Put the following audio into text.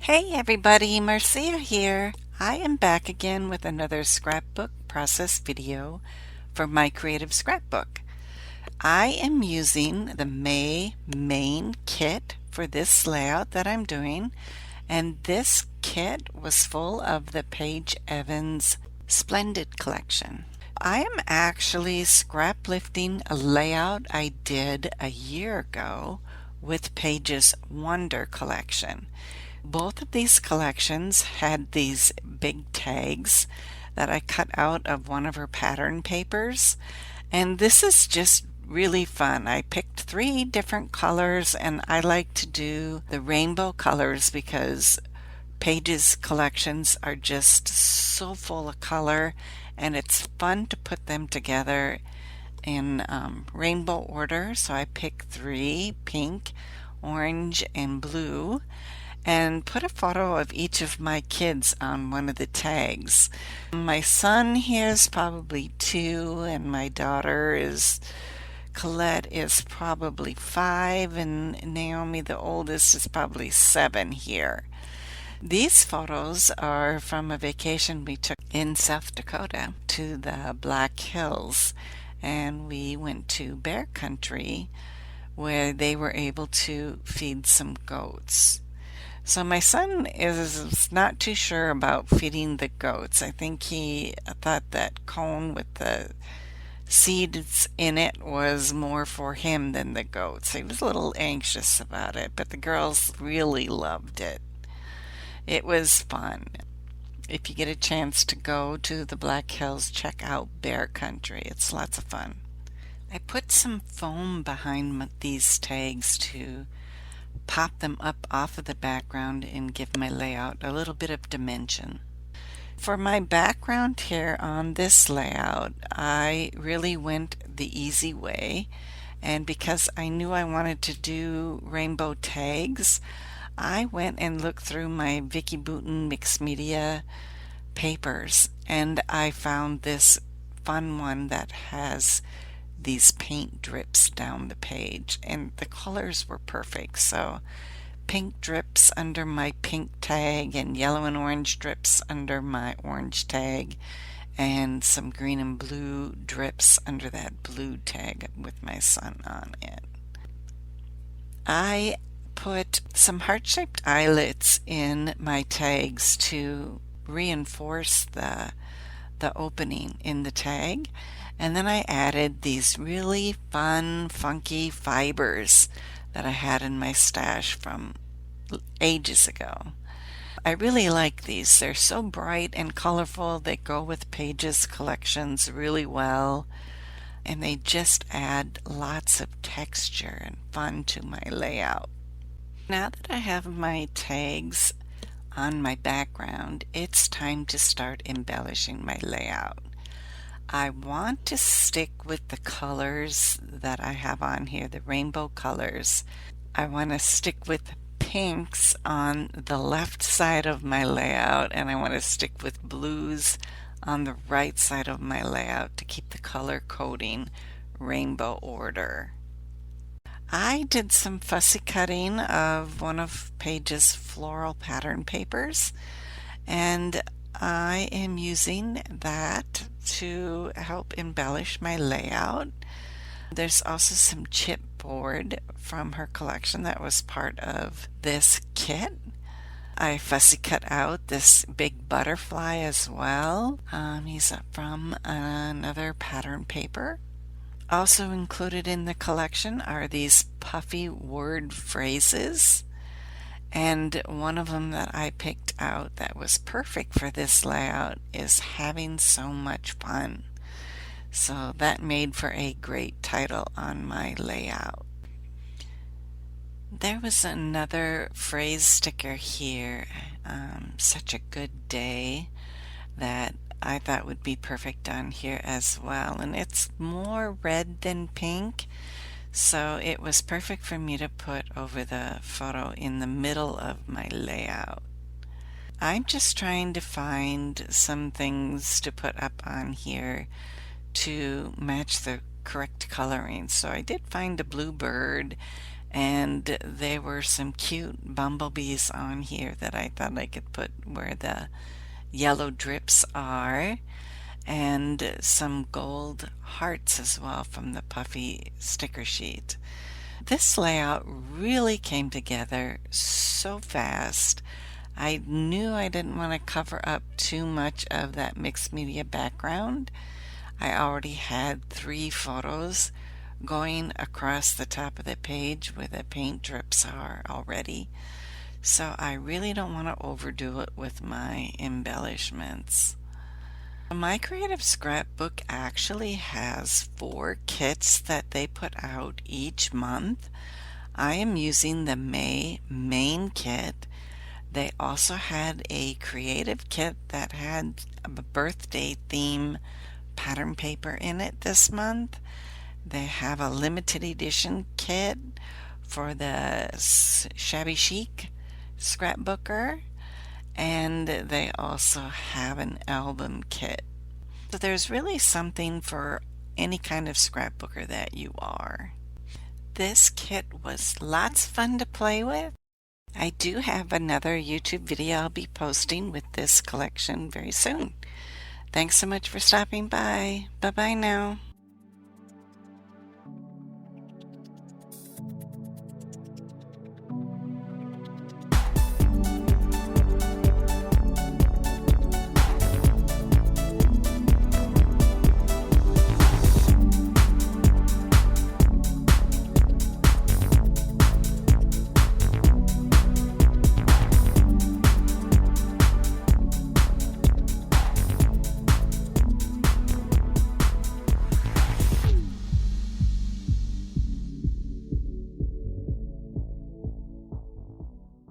Hey everybody, Marcia here. I am back again with another scrapbook process video for My Creative Scrapbook. I am using the May main kit for this layout that I'm doing, and this kit was full of the Paige Evans Splendid collection. I am actually scrap lifting a layout I did a year ago with Paige's Wonder collection. Both of these collections had these big tags that I cut out of one of her pattern papers, and this is just really fun. I picked 3 different colors, and I like to do the rainbow colors because Paige's collections are just so full of color, and it's fun to put them together in rainbow order. So I picked 3: pink, orange, and blue, and put a photo of each of my kids on one of the tags. My son here is probably 2, and my daughter is Colette is probably 5, and Naomi, the oldest, is probably 7 here. These photos are from a vacation we took in South Dakota to the Black Hills, and we went to bear country where they were able to feed some goats. So my son is not too sure about feeding the goats. I think he thought that cone with the seeds in it was more for him than the goats. He was a little anxious about it, but the girls really loved it. It was fun. If you get a chance to go to the Black Hills, check out Bear Country. It's lots of fun. I put some foam behind these tags to pop them up off of the background and give my layout a little bit of dimension. For my background here on this layout, I really went the easy way, and because I knew I wanted to do rainbow tags, I went and looked through my Vicky Bouton mixed media papers, and I found this fun one that has these paint drips down the page, and the colors were perfect. So pink drips under my pink tag, and yellow and orange drips under my orange tag, and some green and blue drips under that blue tag with my son on it. I put some heart-shaped eyelets in my tags to reinforce the opening in the tag. And then I added these really fun, funky fibers that I had in my stash from ages ago. I really like these. They're so bright and colorful. They go with Paige's collections really well, and they just add lots of texture and fun to my layout. Now that I have my tags on my background, it's time to start embellishing my layout. I want to stick with the colors that I have on here, the rainbow colors. I want to stick with pinks on the left side of my layout, and I want to stick with blues on the right side of my layout to keep the color coding rainbow order. I did some fussy cutting of one of Paige's floral pattern papers, and I am using that to help embellish my layout. There's also some chipboard from her collection that was part of this kit. I fussy cut out this big butterfly as well. He's from another pattern paper. Also included in the collection are these puffy word phrases, and one of them that I picked out that was perfect for this layout is having so much fun. So that made for a great title on my layout. There was another phrase sticker here, such a good day, that I thought would be perfect on here as well. And it's more red than pink, so it was perfect for me to put over the photo in the middle of my layout. I'm just trying to find some things to put up on here to match the correct coloring. So I did find a blue bird and there were some cute bumblebees on here that I thought I could put where the yellow drips are, and some gold hearts as well from the puffy sticker sheet. This layout really came together so fast. I knew I didn't want to cover up too much of that mixed media background. I already had 3 photos going across the top of the page where the paint drips are already. So I really don't want to overdo it with my embellishments. My Creative Scrapbook actually has 4 kits that they put out each month. I am using the May main kit. They also had a creative kit that had a birthday theme pattern paper in it this month. They have a limited edition kit for the shabby chic scrapbooker, and they also have an album kit. So there's really something for any kind of scrapbooker that you are. This kit was lots of fun to play with. I do have another YouTube video I'll be posting with this collection very soon. Thanks so much for stopping by. Bye bye now.